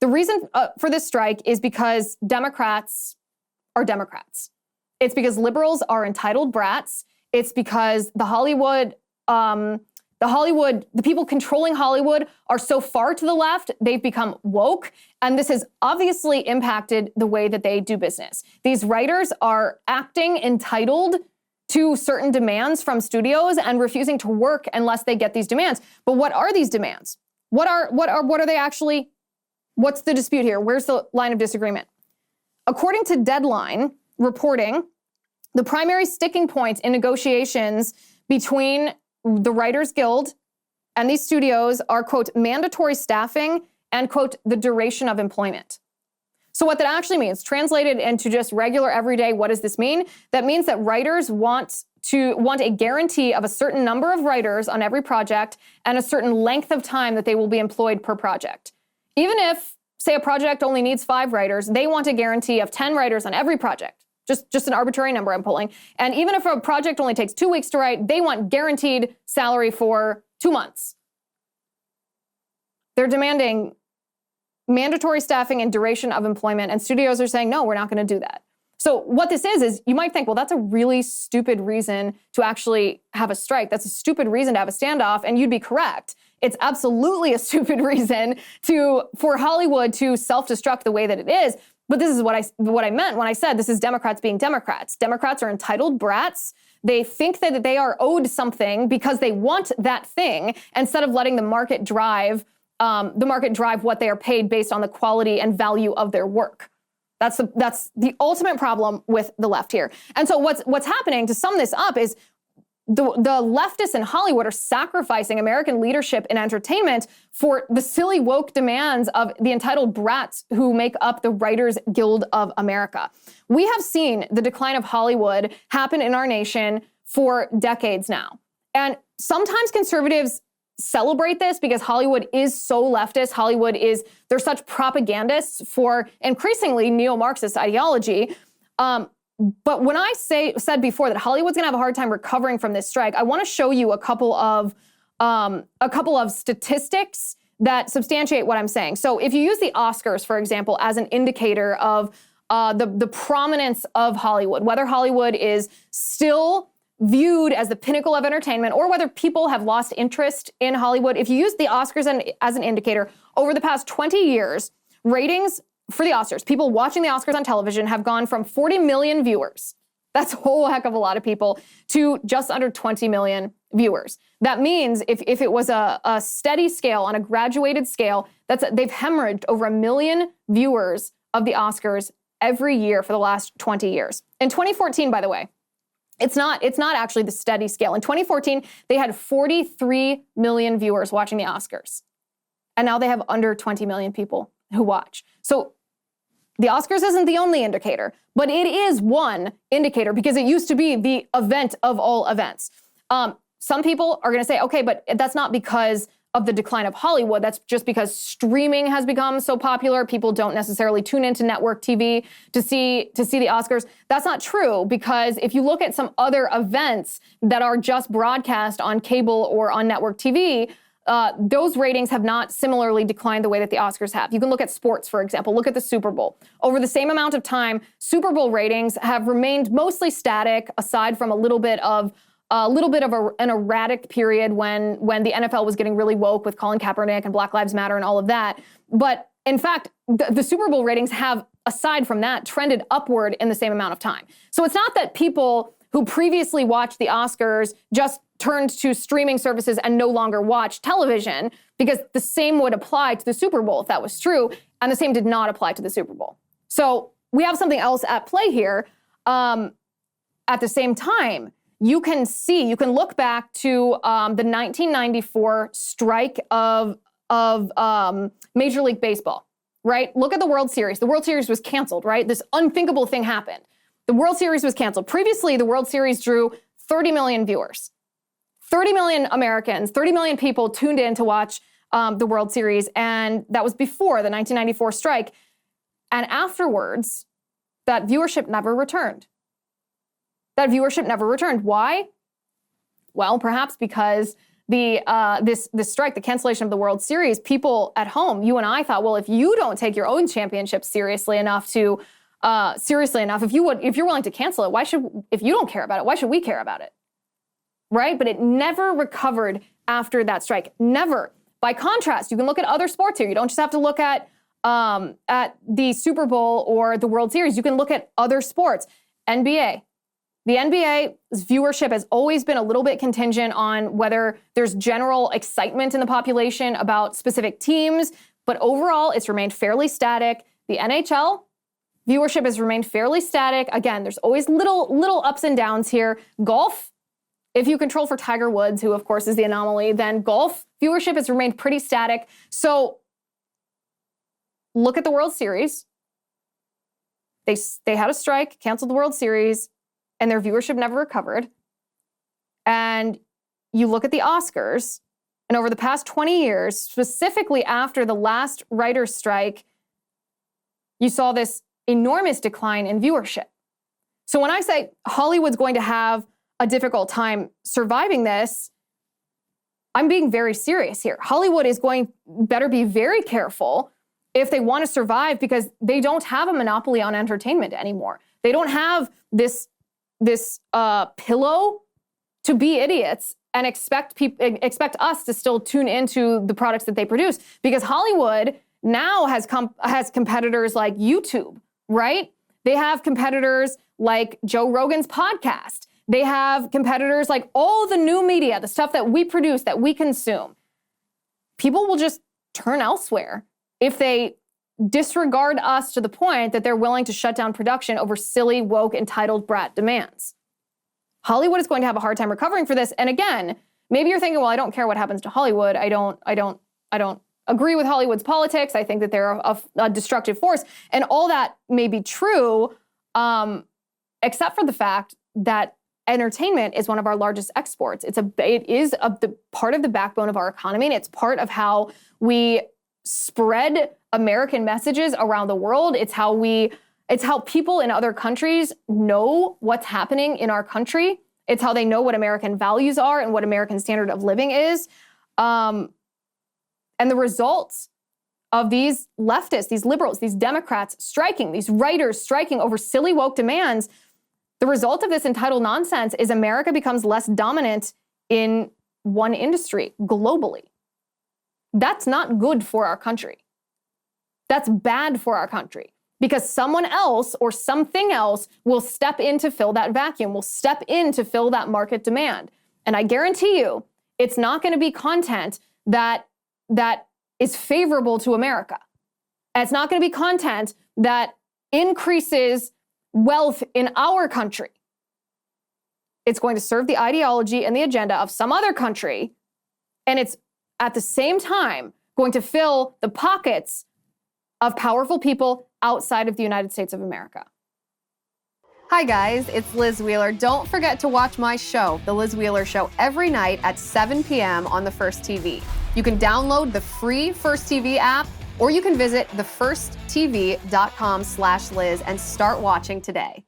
The reason for this strike is because Democrats are Democrats. It's because liberals are entitled brats. It's because the people controlling Hollywood are so far to the left, they've become woke. And this has obviously impacted the way that they do business. These writers are acting entitled to certain demands from studios and refusing to work unless they get these demands. But what are these demands? What are they actually? What's the dispute here? Where's the line of disagreement? According to Deadline reporting, the primary sticking point in negotiations between the Writers Guild and these studios are, quote, mandatory staffing and, quote, the duration of employment. So what that actually means, translated into just regular everyday, what does this mean? That means that writers want a guarantee of a certain number of writers on every project and a certain length of time that they will be employed per project. Even if, say, a project only needs 5 writers, they want a guarantee of 10 writers on every project. Just an arbitrary number I'm pulling. And even if a project only takes 2 weeks to write, they want guaranteed salary for 2 months. They're demanding mandatory staffing and duration of employment, and studios are saying, no, we're not going to do that. So what this is you might think, well, that's a really stupid reason to actually have a strike. That's a stupid reason to have a standoff, and you'd be correct. It's absolutely a stupid reason for Hollywood to self-destruct the way that it is. But this is what I meant when I said this is Democrats being Democrats. Democrats are entitled brats. They think that they are owed something because they want that thing instead of letting the market drive what they are paid based on the quality and value of their work. That's the ultimate problem with the left here. And so what's happening, to sum this up, is the leftists in Hollywood are sacrificing American leadership in entertainment for the silly woke demands of the entitled brats who make up the Writers Guild of America. We have seen the decline of Hollywood happen in our nation for decades now. And sometimes conservatives celebrate this because Hollywood is so leftist. They're such propagandists for increasingly neo-Marxist ideology. But when I said before that Hollywood's gonna have a hard time recovering from this strike, I want to show you a couple of statistics that substantiate what I'm saying. So if you use the Oscars, for example, as an indicator of the prominence of Hollywood, whether Hollywood is still viewed as the pinnacle of entertainment or whether people have lost interest in Hollywood, if you use the Oscars as an indicator, over the past 20 years, ratings for the Oscars, people watching the Oscars on television have gone from 40 million viewers, that's a whole heck of a lot of people, to just under 20 million viewers. That means if it was a steady scale, on a graduated scale, they've hemorrhaged over 1 million viewers of the Oscars every year for the last 20 years. In 2014, by the way, it's not actually the steady scale. In 2014, they had 43 million viewers watching the Oscars. And now they have under 20 million people who watch. So the Oscars isn't the only indicator, but it is one indicator because it used to be the event of all events. Some people are going to say, okay, but that's not because of the decline of Hollywood. That's just because streaming has become so popular. People don't necessarily tune into network TV to see the Oscars. That's not true, because if you look at some other events that are just broadcast on cable or on network TV, those ratings have not similarly declined the way that the Oscars have. You can look at sports, for example. Look at the Super Bowl. Over the same amount of time, Super Bowl ratings have remained mostly static, aside from a little bit of an erratic period when the NFL was getting really woke with Colin Kaepernick and Black Lives Matter and all of that. But in fact, the Super Bowl ratings have, aside from that, trended upward in the same amount of time. So it's not that people who previously watched the Oscars just turned to streaming services and no longer watched television, because the same would apply to the Super Bowl if that was true, and the same did not apply to the Super Bowl. So we have something else at play here. At the same time, you can look back to the 1994 strike of Major League Baseball, right? Look at the World Series. The World Series was canceled, right? This unthinkable thing happened. The World Series was canceled. Previously, the World Series drew 30 million viewers. 30 million Americans, 30 million people tuned in to watch the World Series, and that was before the 1994 strike. And afterwards, that viewership never returned. Why? Well, perhaps because this strike, the cancellation of the World Series, people at home, you and I thought, well, if you don't take your own championship seriously enough, if you're willing to cancel it, if you don't care about it, why should we care about it? Right? But it never recovered after that strike. Never. By contrast, you can look at other sports here. You don't just have to look at the Super Bowl or the World Series. You can look at other sports. NBA. The NBA's viewership has always been a little bit contingent on whether there's general excitement in the population about specific teams, but overall, it's remained fairly static. The NHL viewership has remained fairly static. Again, there's always little ups and downs here. Golf, if you control for Tiger Woods, who of course is the anomaly, then golf viewership has remained pretty static. So look at the World Series. They had a strike, canceled the World Series, and their viewership never recovered. And you look at the Oscars, and over the past 20 years, specifically after the last writer's strike, you saw this enormous decline in viewership. So when I say Hollywood's going to have a difficult time surviving this, I'm being very serious here. Hollywood better be very careful if they want to survive, because they don't have a monopoly on entertainment anymore. They don't have this pillow to be idiots and expect us to still tune into the products that they produce, because Hollywood now has competitors like YouTube, right? They have competitors like Joe Rogan's podcast. They have competitors like all the new media, the stuff that we produce, that we consume. People will just turn elsewhere if they disregard us to the point that they're willing to shut down production over silly, woke, entitled brat demands. Hollywood is going to have a hard time recovering for this. And again, maybe you're thinking, well, I don't care what happens to Hollywood. I don't agree with Hollywood's politics. I think that they're a destructive force. And all that may be true, except for the fact that entertainment is one of our largest exports. It is the part of the backbone of our economy, and it's part of how we spread American messages around the world. It's how people in other countries know what's happening in our country. It's how they know what American values are and what American standard of living is. And the results of these leftists, these liberals, these Democrats striking, these writers striking over silly woke demands, the result of this entitled nonsense is America becomes less dominant in one industry globally. That's not good for our country. That's bad for our country, because someone else or something else will step in to fill that vacuum, will step in to fill that market demand. And I guarantee you, it's not going to be content that is favorable to America. And it's not going to be content that increases wealth in our country. It's going to serve the ideology and the agenda of some other country, and it's at the same time going to fill the pockets of powerful people outside of the United States of America. Hi guys, it's Liz Wheeler. Don't forget to watch my show, The Liz Wheeler Show, every night at 7 p.m. on the First TV. You can download the free First TV app, or you can visit thefirsttv.com/Liz and start watching today.